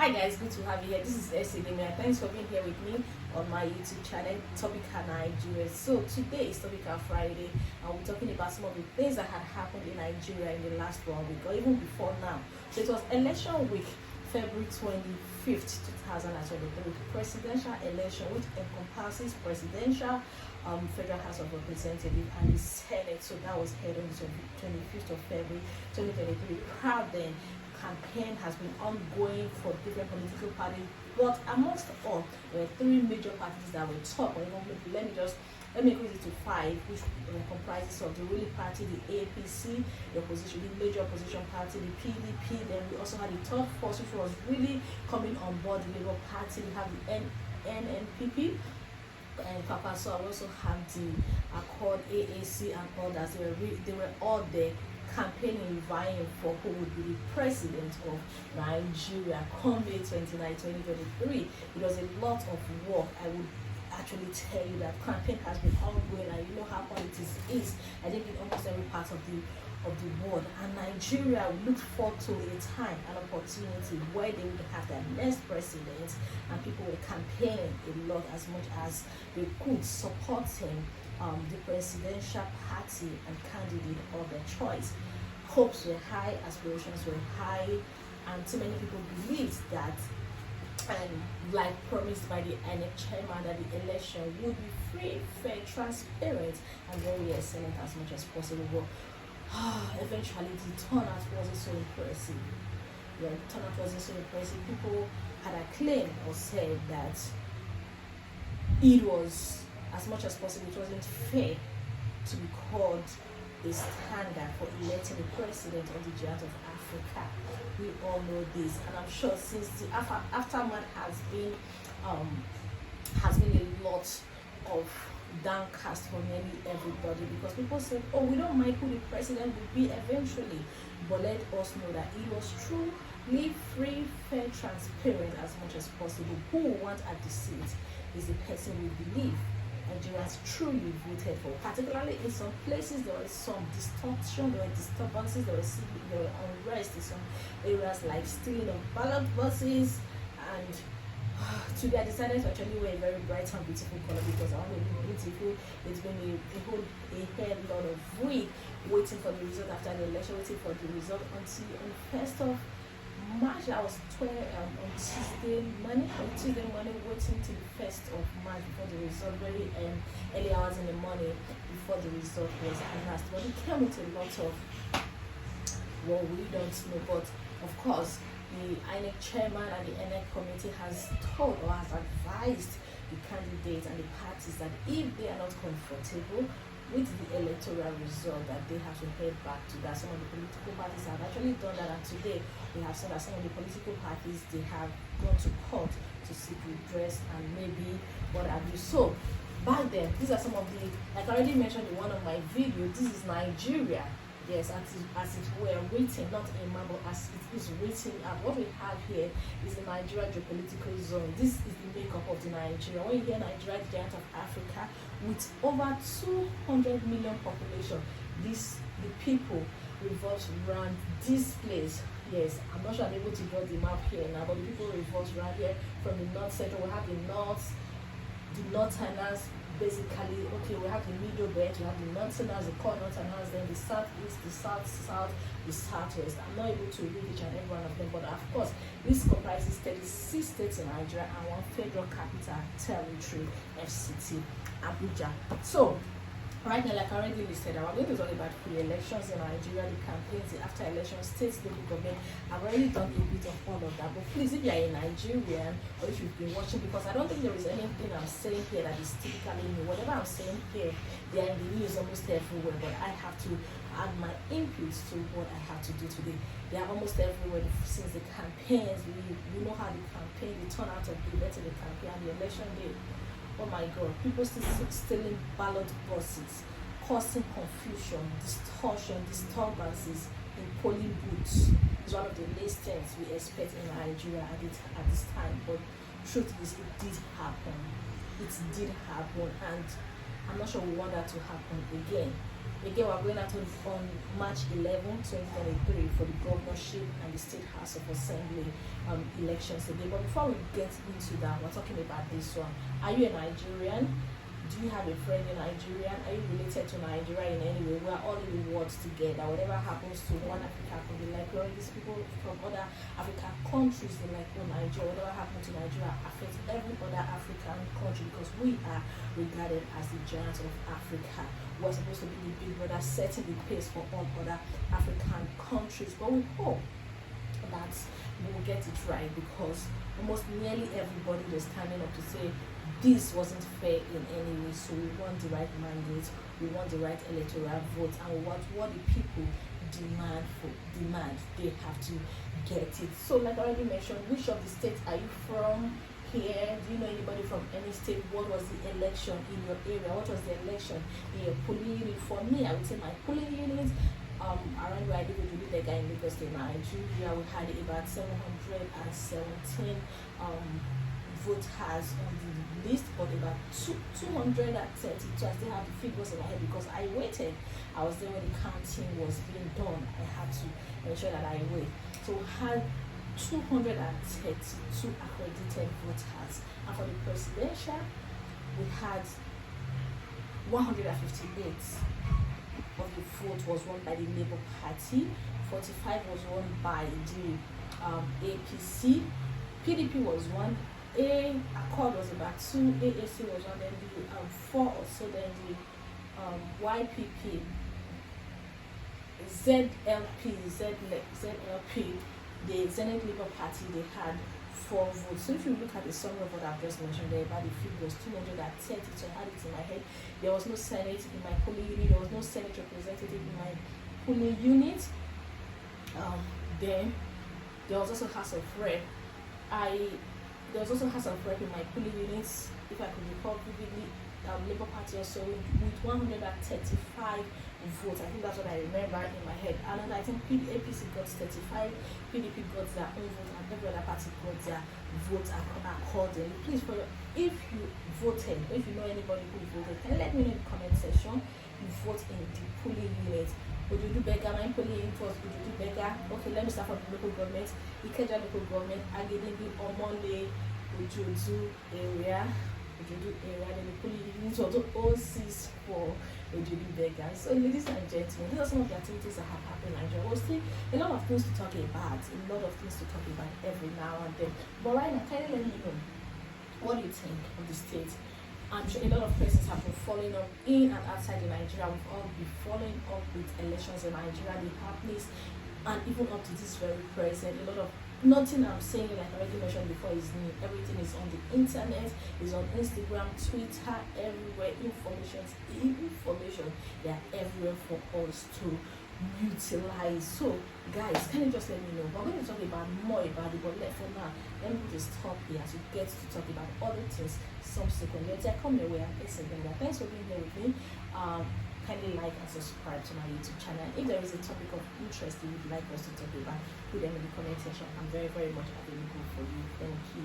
Hi guys, good to have you here. This is Esidemia. Thanks for being here with me on my YouTube channel, Topical Nigeria. So today is Topical Friday, and we're talking about some of the things that had happened in Nigeria in the last 1 week, or even before now. So it was election week, February 25th, 2023, presidential election, which encompasses presidential, Federal House of Representatives, and the Senate. So that was held on the 25th of February 2023. Proud then. Campaign has been ongoing for different political parties, but amongst all, there were three major parties that were top. Or even let me increase it to five, which comprises of the ruling party, the APC, the opposition, the major opposition party, the PDP. Then we also had the third force, which was really coming on board, the Labour Party. We have the NNPP and Papa. So I also have the Accord, AAC, and others. They were all there campaigning, vying for who would be the president of Nigeria come May 29, 2023. It was a lot of work. I would actually tell you that campaign has been ongoing, and you know how politics is. I think in almost every part of the world, and Nigeria looked forward to a time, an opportunity where they would have their next president, and people were campaigning a lot as much as they could, supporting the presidential party and candidate of their choice. Hopes were high, aspirations were high, and too many people believed that, and like promised by the Inec chairman, that the election would be free, fair, transparent, and very excellent as much as possible. But eventually the turnout wasn't so impressive. The turnout wasn't so impressive. People had acclaimed or said that it was, as much as possible, it wasn't fair to be called a standard for electing the president of the giant of Africa. We all know this, and I'm sure since the aftermath has been a lot of downcast for nearly everybody, because people said, oh, we don't mind who the president will be eventually, but let us know that it was truly free, fair, transparent as much as possible. Who we want at the seat is the person we believe Nigerians truly voted for. Particularly in some places, there was some distortion, there were disturbances, there were unrest in some areas, like stealing of ballot boxes. And today I decided to actually wear a very bright and beautiful color, because I want to be beautiful. It's been a lot of week waiting for the result after the election, waiting for the result until on the 1st of March. I was on Tuesday morning, waiting till the 1st of March before the result, very early hours in the morning before the result was announced. But it came with a lot of, well, we don't know, but of course the Inec chairman and the Inec committee has told or has advised the candidates and the parties that if they are not comfortable with the electoral result, that they have to head back to that. Some of the political parties have actually done that, and today we have seen that some of the political parties, they have gone to court to seek redress and maybe what have you. So back then, these are some of the, like I already mentioned in one of my videos, this is Nigeria. Yes, as it were written, not in marble, as it is written. And what we have here is the Nigeria geopolitical zone. This is the makeup of the Nigeria. When you hear Nigeria, giant of Africa, with over 200 million population, the people revolve around this place. Yes, I'm not sure I'm able to draw the map here now, but the people revolve around here. From the north central, we have the northerners. Basically, okay, we have the middle belt, we have the northerners, the core northerners, then the southeast, the south, the southwest. I'm not able to read each and every one of them, but of course, this comprises 36 states in Nigeria and one federal capital territory, FCT, Abuja. So right now, like I already listed, I'm going to talk about pre-elections in Nigeria, the campaigns, the after-election, states, local government. I've already done a bit of all of that. But please, if you are a Nigerian, or if you've been watching, because I don't think there is anything I'm saying here that is typically new. Whatever I'm saying here, they are in the news almost everywhere, but I have to add my inputs to what I have to do today. They are almost everywhere since the campaigns. We know how the campaign, the turnout of the campaign and the election day. Oh my God, people still stealing ballot boxes, causing confusion, distortion, disturbances in polling booths is one of the least things we expect in Nigeria at this time. But truth is, it did happen. It did happen, and I'm not sure we want that to happen again. Again, we're going out on March 11, 2023 for the governorship and the State House of Assembly elections today. But before we get into that, we're talking about this one. Are you a Nigerian? Do you have a friend in Nigeria? Are you related to Nigeria in any way? We are all in the world together. Whatever happens to one Africa could be like, well, these people from other African countries, they like, oh, Nigeria. Whatever happens to Nigeria affects every other African country because we are regarded as the giants of Africa. We're supposed to be the big brother setting the pace for all other African countries. But we hope that we will get it right because almost nearly everybody is standing up to say this wasn't fair in any way. So we want the right mandate, we want the right electoral vote, and we want what the people demand. They have to get it. So like I already mentioned, which of the states are you from? Here, do you know anybody from any state? What was the election in your area? What was the election in your polling unit? For me, I would say my polling unit around where I live in the guy in Lagos State, Nigeria, we had about 717 voters on the list, but about 232. I still have the figures in my head because I waited. I was there when the counting was being done. I had to ensure that I wait. So we had 232 accredited voters, and for the presidential we had 158 of the vote was won by the Labour Party, 45 was won by the APC, PDP was won, Accord was about 2, AAC was one, then the 4 or so, then the YPP, ZLP, the Zenith Labour Party, they had 4 votes. So if you look at the summary of what I've just mentioned there, about the figures 230, so I had it in my head. There was no Senate in my polling unit, there was no Senate representative in my polling unit. Then there was also House of Rep. There was also House of Rep in my polling units, if I could recall vividly. Labour Party also with 135 votes. I think that's what I remember in my head. And I think APC got 35, PDP got their own vote, and every other party got their votes accordingly. Please, if you voted, if you know anybody who voted, can you let me know in the comment section? You vote in the polling unit. Would you do beggar? My polling unit was would you do beggar? Okay, let me start from the local government. Ikeja local government, Agedinbi, Omonle, Ojodu area. Then the polling unit was OCs for Ojodu beggars. So ladies and gentlemen, these are some of the activities that have happened in Nigeria. We'll still a lot of things to talk about, every now and then. But right now, can you let me know what do you think of the state? I'm sure a lot of persons have been following up in and outside of Nigeria. We've all been following up with elections in Nigeria, the happenings, and even up to this very present. A lot of nothing I'm saying, like I already mentioned before, is new. Everything is on the internet, is on Instagram, Twitter, everywhere. Information. They are everywhere for us to utilize. So guys, can you just let me know? We're going to talk about more about it, but for now, let me just stop here to get to talk about other things subsequently. Let's come your way and thanks for being here with me. Kindly like and subscribe to my YouTube channel. If there is a topic of interest you would like us to talk about, put them in the comment section. I'm very, very much available for you. Thank you.